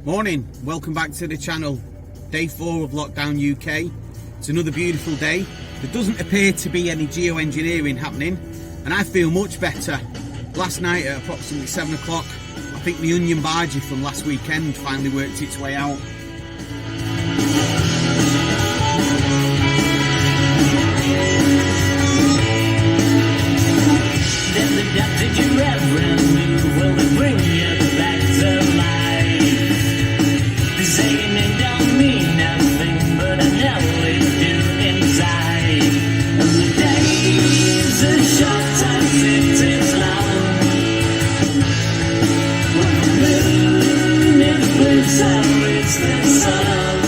Morning, welcome back to the channel. Day 4 of Lockdown UK. It's another beautiful day. There doesn't appear to be any geoengineering happening, and I feel much better. Last night at approximately 7 o'clock, I think the onion bhaji from last weekend finally worked its way out. Then the doctor did you reverend, will they bring you back to life? Saying it don't mean nothing, but I know it do inside. The days are short and it is long. When the moon is blue, so it's the sun.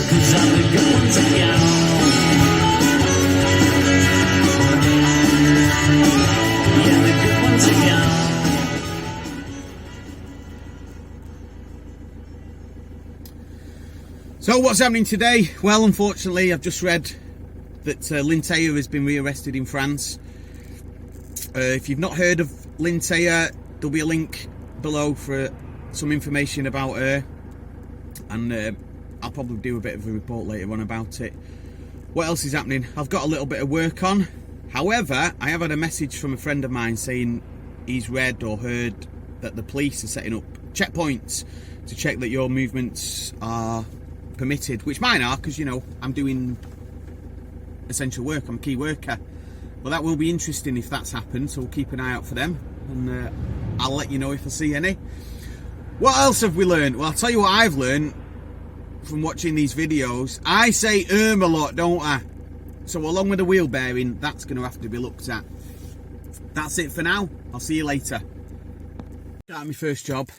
'Cause all the good ones are gone. Yeah, the good ones are gone. So what's happening today? Well, unfortunately, I've just read that Lynn Théa has been rearrested in France. If you've not heard of Lynn Théa, there'll be a link below for some information about her, and I'll probably do a bit of a report later on about it. What else is happening? I've got a little bit of work on. However, I have had a message from a friend of mine saying he's read or heard that the police are setting up checkpoints to check that your movements are permitted, which mine are, because, you know, I'm doing essential work, I'm a key worker. Well, that will be interesting if that's happened, so we'll keep an eye out for them, and I'll let you know if I see any. What else have we learned? Well, I'll tell you what I've learned from watching these videos. I say a lot, don't I? So along with the wheel bearing, that's going to have to be looked at. That's it for now. I'll see you later. Got my first job.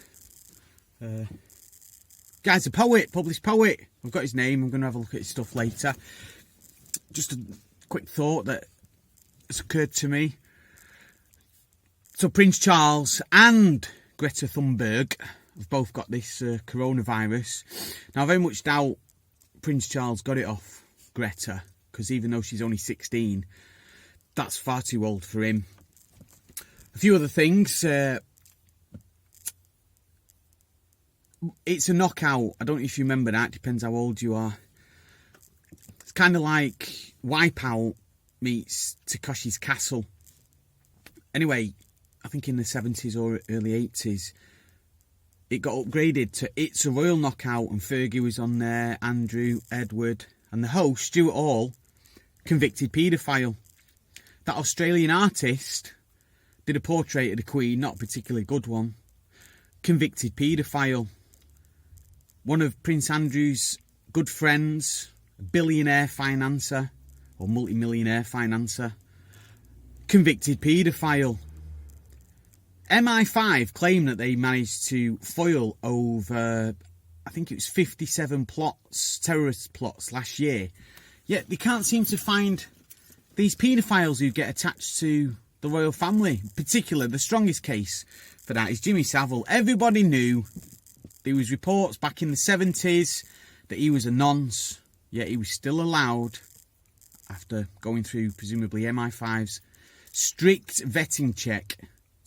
Guy's a poet, published poet. I've got his name. I'm going to have a look at his stuff later. Just a quick thought that has occurred to me. So Prince Charles and Greta Thunberg have both got this coronavirus. Now, I very much doubt Prince Charles got it off Greta, because even though she's only 16, that's far too old for him. A few other things. It's a knockout. I don't know if you remember that. Depends how old you are. It's kind of like Wipeout meets Takeshi's Castle. Anyway, I think in the 70s or early 80s, it got upgraded to It's a Royal Knockout, and Fergie was on there, Andrew, Edward, and the host, Stuart Hall, convicted paedophile. That Australian artist did a portrait of the Queen, not a particularly good one. Convicted paedophile. One of Prince Andrew's good friends, a billionaire financer or multi-millionaire financer, convicted paedophile. MI5 claimed that they managed to foil over, I think it was 57 plots, terrorist plots last year. Yet they can't seem to find these paedophiles who get attached to the royal family. In particular, the strongest case for that is Jimmy Savile. Everybody knew. There was reports back in the 70s that he was a nonce, yet he was still allowed, after going through presumably MI5's strict vetting check,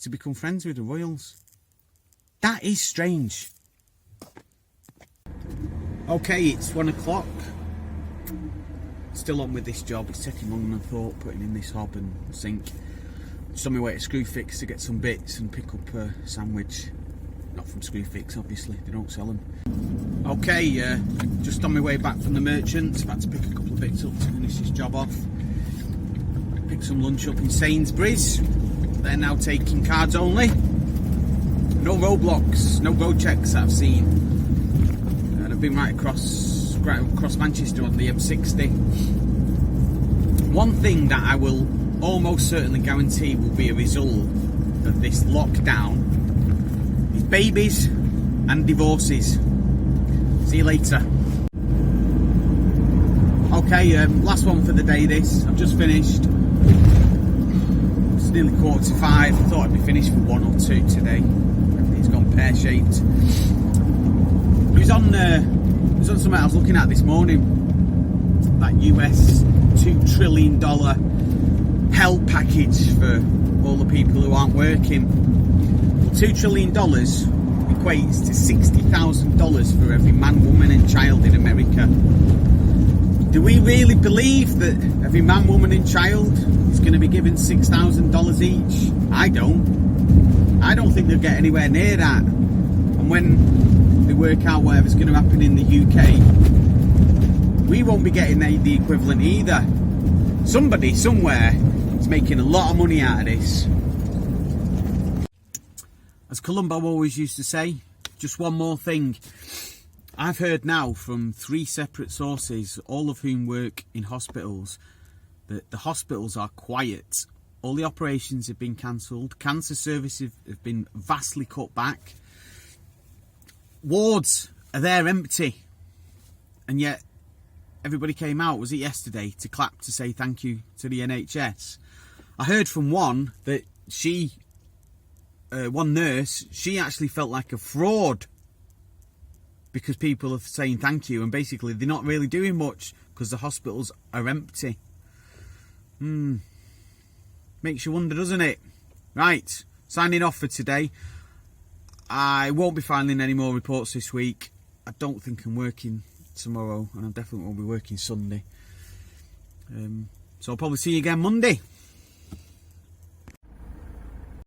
to become friends with the royals. That is strange. Okay, it's 1 o'clock. Still on with this job. It's taking longer than I thought, putting in this hob and sink. Just on my way to Screwfix to get some bits and pick up a sandwich. Not from Screwfix, obviously, they don't sell them. Okay, just on my way back from the merchants. I've had to pick a couple of bits up to finish this job off. Picked some lunch up in Sainsbury's. They're now taking cards only. No roadblocks, no road checks that I've seen. And I've been right across Manchester on the M60. One thing that I will almost certainly guarantee will be a result of this lockdown is babies and divorces. See you later. Okay, last one for the day this. I've just finished. It's nearly 4:45. I thought I'd be finished for 1 or 2 today. Everything's gone pear-shaped. It was on something I was looking at this morning. That US $2 trillion help package for all the people who aren't working. $2 trillion equates to $60,000 for every man, woman and child in America. Do we really believe that every man, woman and child is going to be given $6,000 each? I don't think they'll get anywhere near that. And when they work out whatever's going to happen in the UK, we won't be getting the equivalent either. Somebody somewhere is making a lot of money out of this. As Columbo always used to say, just one more thing. I've heard now from 3 separate sources, all of whom work in hospitals, that the hospitals are quiet. All the operations have been cancelled. Cancer services have been vastly cut back. Wards are there empty. And yet, everybody came out, was it yesterday, to clap to say thank you to the NHS. I heard from one that one nurse, she actually felt like a fraud because people are saying thank you and basically they're not really doing much because the hospitals are empty. Makes you wonder, doesn't it? Right, signing off for today. I won't be filing any more reports this week. I don't think I'm working tomorrow and I definitely won't be working Sunday. So I'll probably see you again Monday.